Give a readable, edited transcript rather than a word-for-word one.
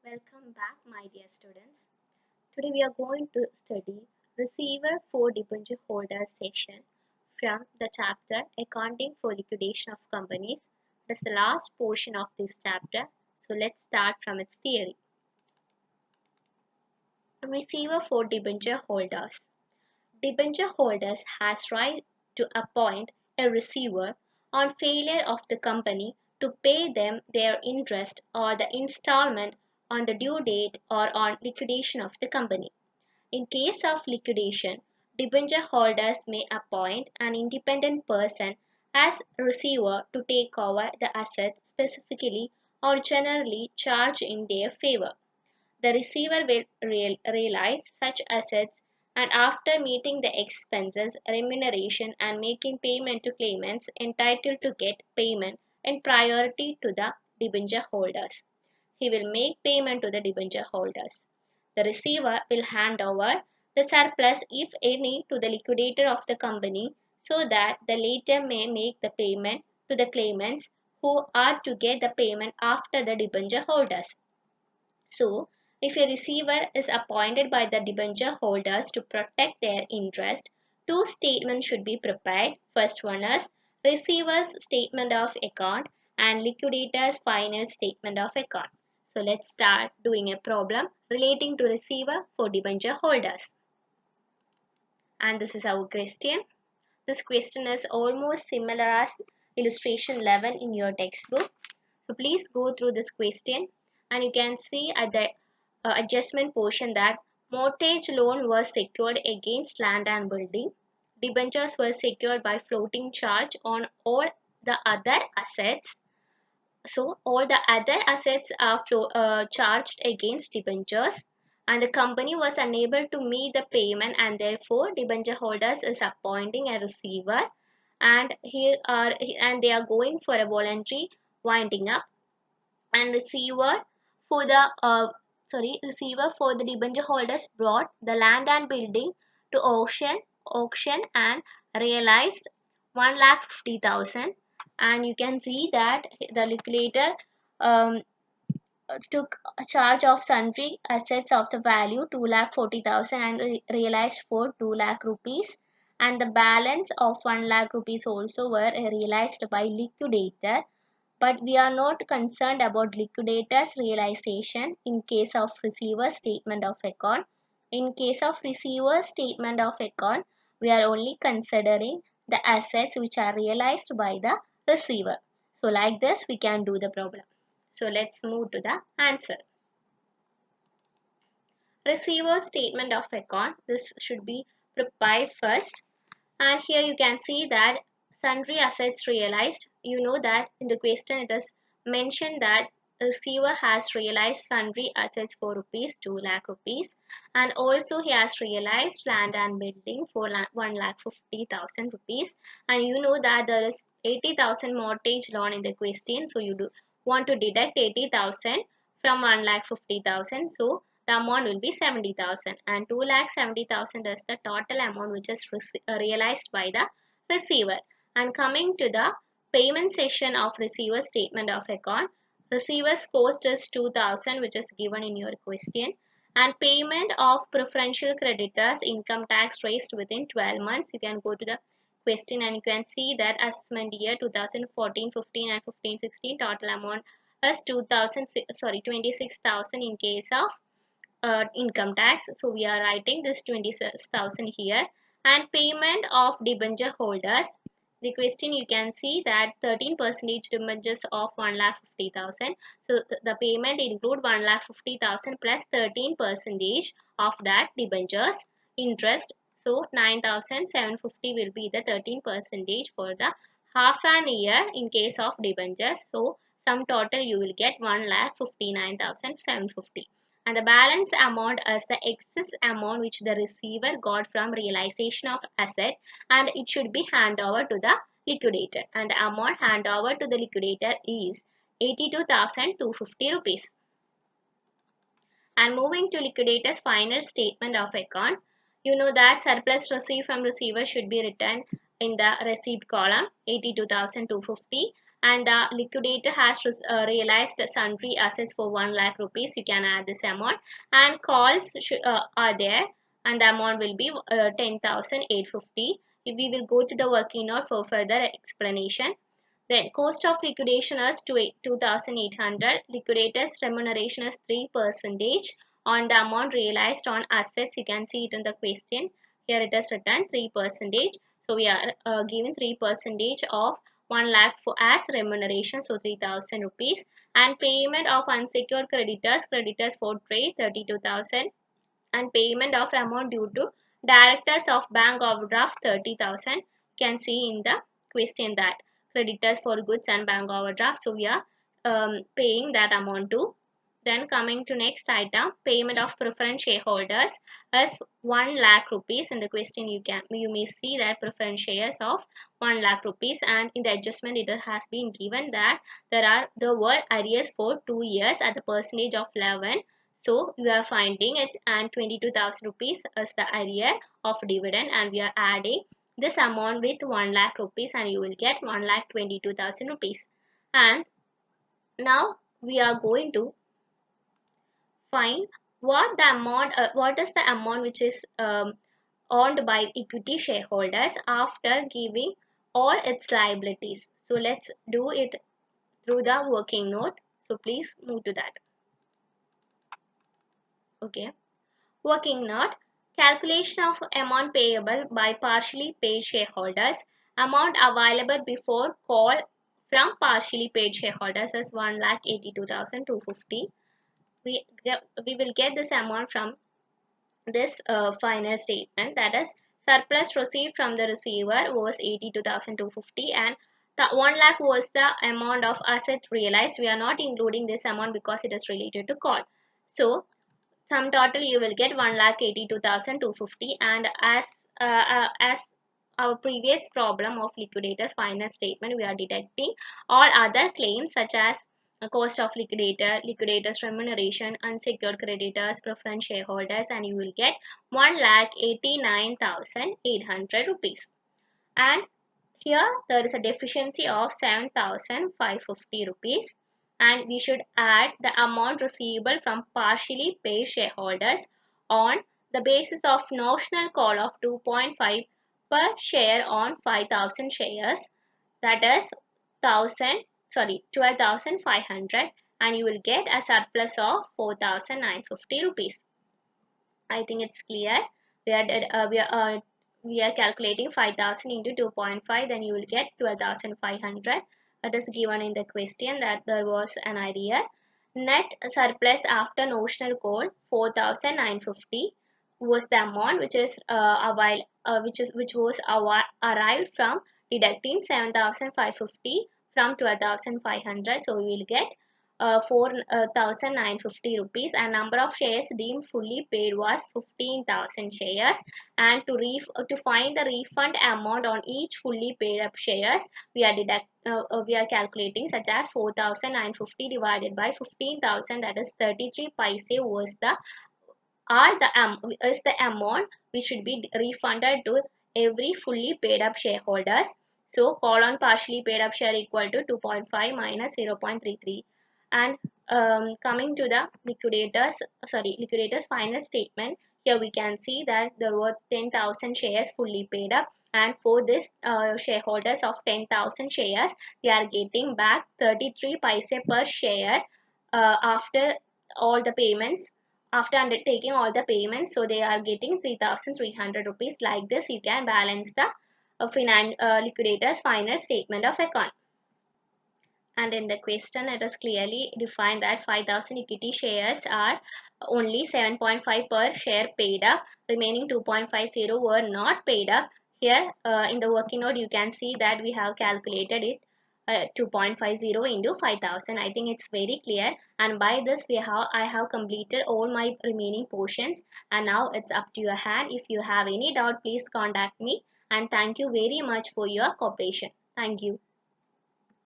Welcome back, my dear students. Today we are going to study Receiver for Debenture Holders section from the chapter Accounting for Liquidation of Companies. That's the last portion of this chapter. So let's start from its theory. Receiver for Debenture Holders. Debenture holders has right to appoint a receiver on failure of the company to pay them their interest or the installment on the due date or on liquidation of the company. In case of liquidation, debenture holders may appoint an independent person as receiver to take over the assets specifically or generally charged in their favor. The receiver will realize such assets and after meeting the expenses, remuneration and making payment to claimants entitled to get payment in priority to the debenture holders. He will make payment to the debenture holders. The receiver will hand over the surplus, if any, to the liquidator of the company so that the latter may make the payment to the claimants who are to get the payment after the debenture holders. So, if a receiver is appointed by the debenture holders to protect their interest, two statements should be prepared. First one is receiver's statement of account and liquidator's final statement of account. So, let's start doing a problem relating to receiver for debenture holders. And this is our question. This question is almost similar as illustration 11 in your textbook. So please go through this question and you can see at the adjustment portion that mortgage loan was secured against land and building. Debentures were secured by floating charge on all the other assets. So all the other assets are charged against debentures and the company was unable to meet the payment and therefore debenture holders is appointing a receiver and they are going for a voluntary winding up and for the receiver for the debenture holders brought the land and building to auction and realized 1,50,000 and you can see that the liquidator um, took a charge of sundry assets of the value 2,40,000 and realized for 2 lakh rupees and the balance of 1 lakh rupees also were realized by liquidator, but we are not concerned about liquidator's realization in case of receiver's statement of account. In case of receiver's statement of account, we are only considering the assets which are realized by the receiver. So like this we can do the problem. So let's move to the answer. Receiver statement of account. This should be prepared first. And here you can see that sundry assets realized. You know that in the question it is mentioned that receiver has realized sundry assets for rupees 2 lakh rupees and also he has realized land and building for 1,50,000 rupees and you know that there is 80,000 mortgage loan in the question, so you do want to deduct 80,000 from 1,50,000, so the amount will be 70,000 and 2,70,000 is the total amount which is realized by the receiver. And coming to the payment section of receiver statement of account, receiver's cost is 2,000 which is given in your question and payment of preferential creditors income tax raised within 12 months. You can go to the question and you can see that assessment year 2014-15 and 15-16 total amount is 26,000 in case of income tax. So we are writing this 26,000 here and payment of debenture holders. The question you can see that 13% debentures of 1,50,000. So the payment include 1,50,000 plus 13% of that debentures interest. So 9,750 will be the 13% for the half an year in case of debentures. So sum total you will get 1,59,750 and the balance amount is the excess amount which the receiver got from realization of asset and it should be hand over to the liquidator and the amount hand over to the liquidator is 82,250 rupees. And moving to liquidator's final statement of account, you know that surplus received from receiver should be written in the receipt column 82,250 and the liquidator has realized sundry assets for 1 lakh rupees, you can add this amount, and calls are there, and the amount will be 10,850. We will go to the working note for further explanation. Then cost of liquidation is 2,800. Liquidators remuneration is 3% on the amount realized on assets. You can see it in the question. Here it is written 3%. So we are given 3% of 1 lakh for as remuneration. So 3,000 rupees. And payment of unsecured creditors for trade 32,000. And payment of amount due to directors of bank overdraft 30,000. You can see in the question that creditors for goods and bank overdraft, so we are paying that amount too. Then coming to next item, payment of preference shareholders is 1 lakh rupees. In the question you may see that preference shares of 1 lakh rupees, and in the adjustment it has been given that there were arrears for 2 years at the percentage of 11. So we are finding it, and 22,000 rupees is the arrear of dividend, and we are adding this amount with 1 lakh rupees, and you will get 1 lakh 22,000 rupees. And now we are going to find what is the amount which is owned by equity shareholders after giving all its liabilities. So let's do it through the working note. So please move to that. Okay. Working note. Calculation of amount payable by partially paid shareholders. Amount available before call from partially paid shareholders is 1,82,250. We will get this amount from this final statement, that is surplus received from the receiver was 82,250, and the 1 lakh was the amount of asset realized. We are not including this amount because it is related to call. So sum total you will get 1,82,250, and as our previous problem of liquidator's final statement, we are deducting all other claims such as cost of liquidator's remuneration, unsecured creditors, preference shareholders, and you will get 1,89,800 rupees. And here there is a deficiency of 7,550 rupees, and we should add the amount receivable from partially paid shareholders on the basis of notional call of 2.5 per share on 5,000 shares, that is 12,500, and you will get a surplus of 4,950 rupees. I think it's clear. We are we are calculating 5,000 into 2.5, then you will get 12,500. That is given in the question that there was an idea. Net surplus after notional call 4,950 was the amount which is which was arrived from deducting 7,550 from 12,500. So we will get 4,950 rupees, and number of shares deemed fully paid was 15,000 shares. And to find the refund amount on each fully paid up shares, we are calculating such as 4,950 divided by 15,000, that is 33 paise was the is the amount which should be refunded to every fully paid up shareholders. So call on partially paid up share equal to 2.5 minus 0.33. And coming to the liquidators final statement, here we can see that there were 10,000 shares fully paid up, and for this shareholders of 10,000 shares, they are getting back 33 paise per share after all the payments, after undertaking all the payments. So they are getting 3,300 rupees. Like this you can balance the liquidators final statement of account. And in the question it is clearly defined that 5,000 equity shares are only 7.5 per share paid up, remaining 2.50 were not paid up. Here in the working note you can see that we have calculated it 2.50 into 5,000. I think it's very clear, and by this I have completed all my remaining portions, and now it's up to your hand. If you have any doubt, please contact me, and thank you very much for your cooperation. Thank you.